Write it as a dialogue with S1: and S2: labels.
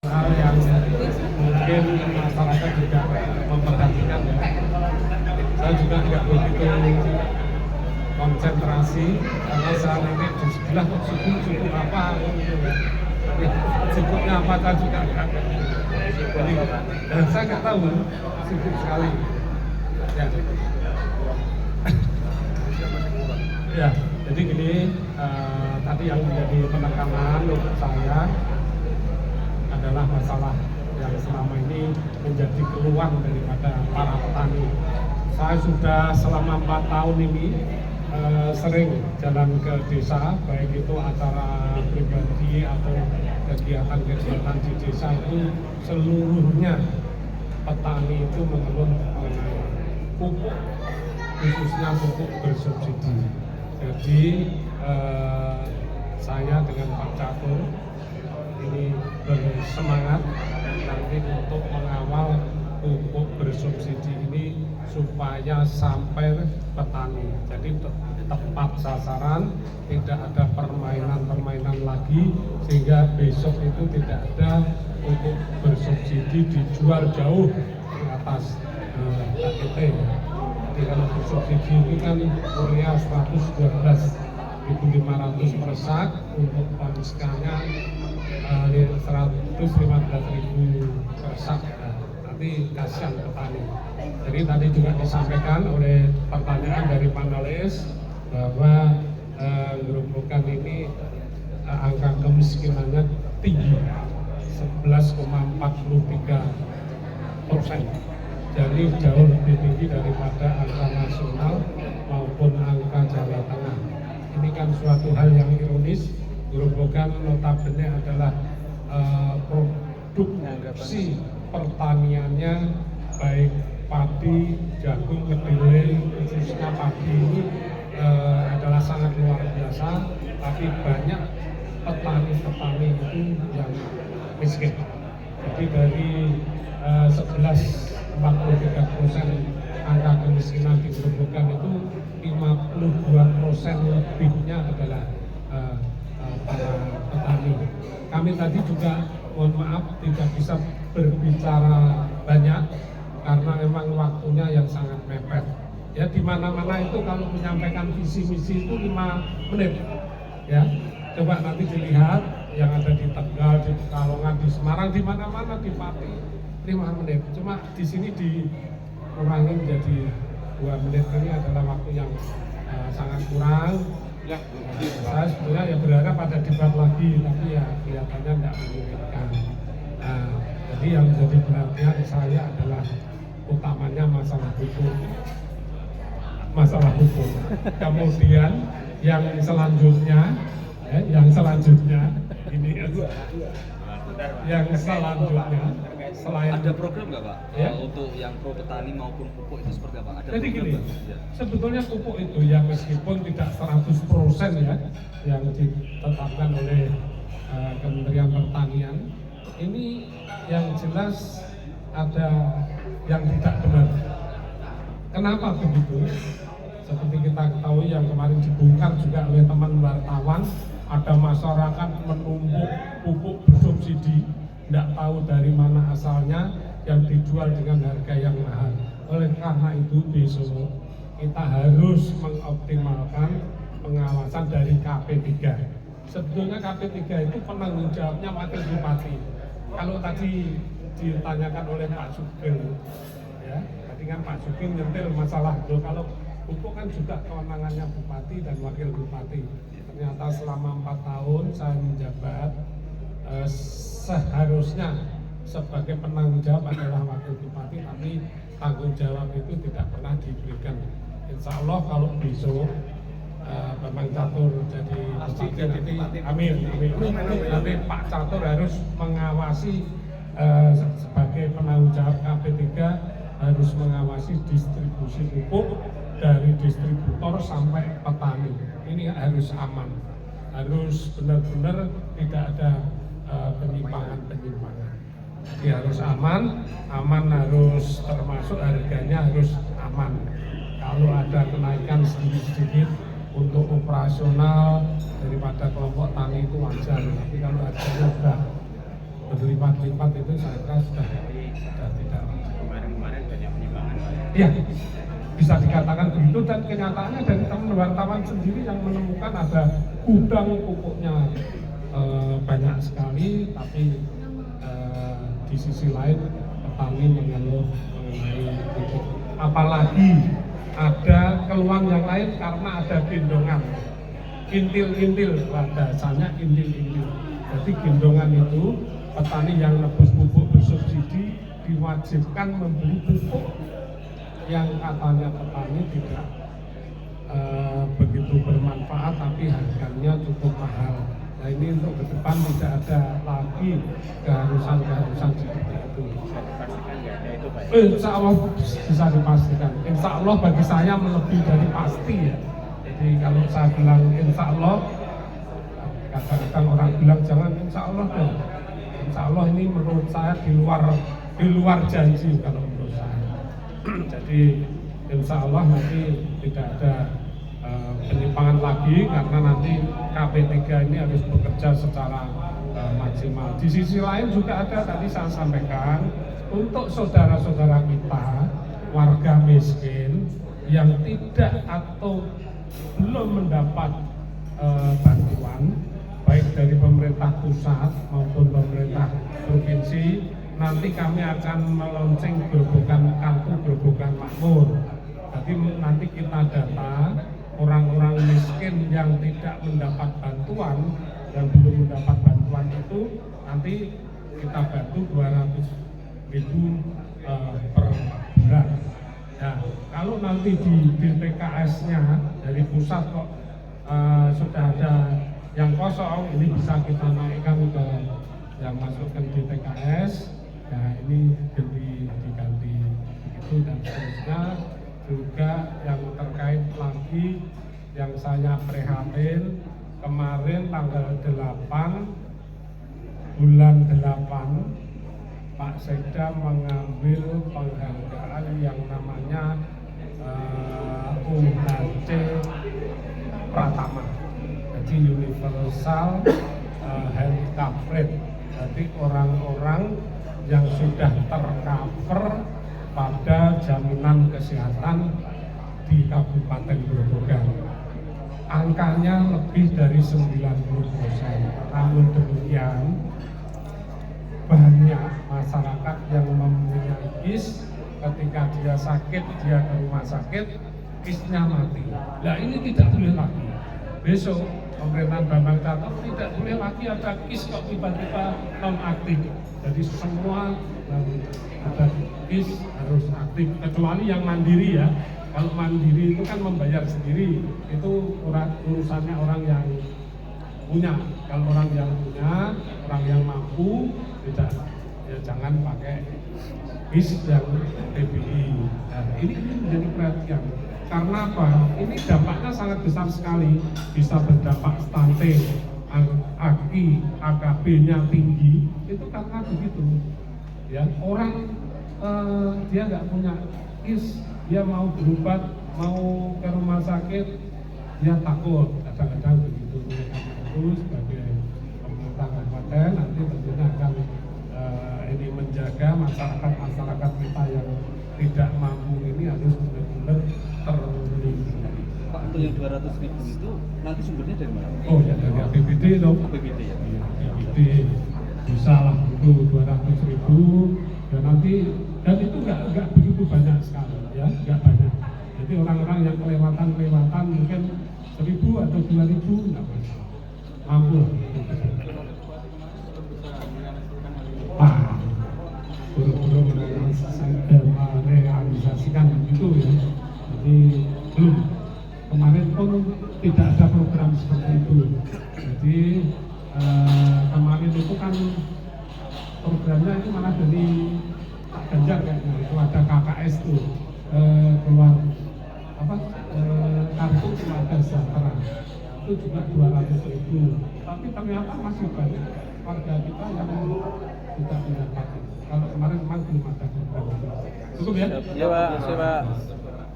S1: hal yang mungkin masyarakat juga memperhatikan ya. Saya juga tidak begitu konsentrasi karena saya nanti di sebelah suku apa sukunya apa saya juga nggak dan saya nggak tahu sibuk sekali ya. Ya, jadi gini, tadi yang menjadi penekanan untuk saya adalah masalah yang selama ini menjadi keluhan daripada para petani. Saya sudah selama 4 tahun ini sering jalan ke desa, baik itu acara pribadi atau kegiatan-kegiatan di desa, itu seluruhnya petani itu mengeluh mengenai pupuk, khususnya pupuk bersubsidi. Jadi saya dengan Pak Catur ini bersemangat nanti untuk mengawal pupuk bersubsidi ini supaya sampai petani. Jadi tepat sasaran, tidak ada permainan-permainan lagi, sehingga besok itu tidak ada pupuk bersubsidi dijual jauh di atas KTT. Jadi kalau bersubsidi itu kan urea 112.500 per sak, untuk paniskanya 115.000 per sak. Tapi kasihan petani. Jadi tadi juga disampaikan oleh pertanyaan dari panelis bahwa Gerobokan ini angka kemiskinannya tinggi, 11,43%. Jadi jauh lebih tinggi daripada angka nasional maupun angka Jawa Tengah. Ini kan suatu hal yang ironis. Gerobokan notabene adalah produksi pertaniannya baik padi, jagung, kedelai, khususnya padi ini adalah sangat luar biasa, tapi banyak petani-petani itu yang miskin. Jadi dari 11,43% angka kemiskinan di Gerobokan itu 52% lebihnya adalah para petani. Kami tadi juga mohon maaf tidak bisa berbicara banyak karena memang waktunya yang sangat mepet. Ya, di mana-mana itu kalau menyampaikan visi misi itu 5 menit. Ya, coba nanti dilihat yang ada di Tegal, di Pekalongan, di Semarang, di mana-mana, di Pati 5 menit. Cuma di sini dikurangi menjadi 2 menit. Ini adalah waktu yang sangat kurang. Ya, saya sebenarnya ya berharap ada debat lagi, tapi ya kelihatannya tidak memungkinkan. Jadi yang menjadi perhatian saya adalah utamanya masalah hukum. Kemudian yang selanjutnya ini yang selanjutnya selain
S2: ada program nggak Pak
S1: ya?
S2: Untuk yang pro petani maupun pupuk itu seperti apa? Ada
S1: jadi gini,
S2: ya?
S1: sebetulnya pupuk itu yang meskipun tidak 100% ya yang ditetapkan oleh Kementerian Pertanian, ini yang jelas ada yang tidak benar. Kenapa begitu? Seperti kita ketahui yang kemarin dibongkar juga oleh teman wartawan, ada masyarakat menumpuk pupuk bersubsidi, tidak tahu dari mana asalnya, yang dijual dengan harga yang mahal. Oleh karena itu besok kita harus mengoptimalkan pengawasan dari KP3. Sebetulnya KP3 itu penanggung jawabnya wakil bupati. Kalau tadi ditanyakan oleh Pak Sugeng, ya, tadi kan Pak Sugeng nyentil masalah itu. Kalau pupuk kan juga kewenangannya bupati dan wakil bupati. Ternyata selama 4 tahun saya menjabat, seharusnya sebagai penanggung jawab adalah wakil bupati, tapi tanggung jawab itu tidak pernah diberikan. Insya Allah kalau besok Bambang Catur jadi bupati, amin. Nanti Pak Catur harus mengawasi sebagai penanggung jawab KP3, harus mengawasi distribusi pupuk dari distributor sampai petani. Ini harus aman, harus benar-benar tidak ada penyimpangan. Jadi harus aman harus termasuk harganya harus aman. Kalau ada kenaikan sedikit-sedikit untuk operasional daripada kelompok tani itu wajar. Tapi kalau harganya sudah berlipat-lipat itu saya kira sudah tidak.
S3: Kemarin banyak penyimpangan.
S1: Iya, bisa dikatakan begitu, dan kenyataannya dari teman wartawan sendiri yang menemukan ada gudang pupuknya banyak sekali, tapi di sisi lain petani mengeluh mengenai pupuk. Apalagi ada keluhan yang lain karena ada gendongan, intil-intil, dasarnya intil-intil. Jadi gendongan itu petani yang nebus pupuk bersubsidi diwajibkan membeli pupuk yang katanya petani tidak begitu bermanfaat, tapi harganya cukup mahal. Nah ini untuk ke depan tidak ada lagi keharusan seperti itu.
S3: Bisa dipastikan nggak ada itu Pak?
S1: Insya Allah bisa dipastikan. Insya Allah bagi saya lebih dari pasti ya. Jadi kalau saya bilang insya Allah, kadang-kadang orang bilang jangan insya Allah dong. Insya Allah ini menurut saya di luar janji kalau menurut saya. Jadi insya Allah nanti tidak ada penyimpangan lagi, karena nanti KP3 ini harus bekerja secara maksimal. Di sisi lain juga ada, tadi saya sampaikan, untuk saudara-saudara kita warga miskin yang tidak atau belum mendapat bantuan baik dari pemerintah pusat maupun pemerintah provinsi, nanti kami akan meluncing kartu gerobokan makmur. Jadi nanti kita data orang-orang miskin yang tidak mendapat bantuan, yang belum mendapat bantuan itu nanti kita bantu 200.000 per bulan. Nah, kalau nanti di DTKS-nya dari pusat kok sudah ada yang kosong, ini bisa kita naikkan ke yang masukkan DTKS. Nah, ini diganti begitu, dan seterusnya. Juga yang terkait lagi yang saya prihatin, kemarin tanggal 8 bulan 8 Pak Sekda mengambil penghargaan yang namanya UHC Pratama, jadi Universal Health Coverage. Jadi orang-orang yang sudah tercover pada jaminan kesehatan di Kabupaten Grobogan. Angkanya lebih dari 90%. Namun demikian, banyak masyarakat yang mempunyai KIS, ketika dia sakit, dia ke rumah sakit, KIS-nya mati. Nah ini tidak boleh lagi. Besok pemerintahan Bambang Catur tidak boleh lagi ada KIS kok tiba-tiba non-aktif. Jadi semua yang ada KIS harus aktif, kecuali yang mandiri ya. Kalau mandiri itu kan membayar sendiri, itu urusannya orang yang punya. Kalau orang yang punya, orang yang mampu, tidak, ya jangan pakai KIS yang TBI. Nah, ini menjadi perhatian. Karena apa? Ini dampaknya sangat besar sekali, bisa berdampak stunting, AKI, AKB-nya tinggi, itu karena begitu. Ya, orang dia nggak punya KIS, dia mau berobat, mau ke rumah sakit, dia takut. Kadang-kadang begitu. Itu sebagai pemerintah kabupaten nanti tentunya akan ini menjaga masyarakat kita yang tidak mampu ini harus benar-benar terlindungi.
S2: Pak, untuk yang 200.000 itu nanti sumbernya dari mana?
S1: Oh ya, dari APBD dong.
S2: APBD ya?
S1: Iya, APBD bisa lah itu 200.000, dan nanti, dan itu nggak begitu banyak sekali ya, nggak banyak. Jadi orang-orang yang kelewatan mungkin 1.000 atau 2.000 nggak masalah, mampu lah. Buru-buru merealisasikan begitu ya. Jadi belum, kemarin pun tidak ada program seperti itu. Jadi kemarin itu kan programnya itu malah dari Pak Ganjar kayaknya, itu ada KKS tuh keluar apa kartu keluarga sejahtera, itu juga 200.000, tapi ternyata masih banyak warga kita yang tidak mendapatkan. Kalau kemarin memang belum ada program. Cukup ya?
S3: Iya Pak,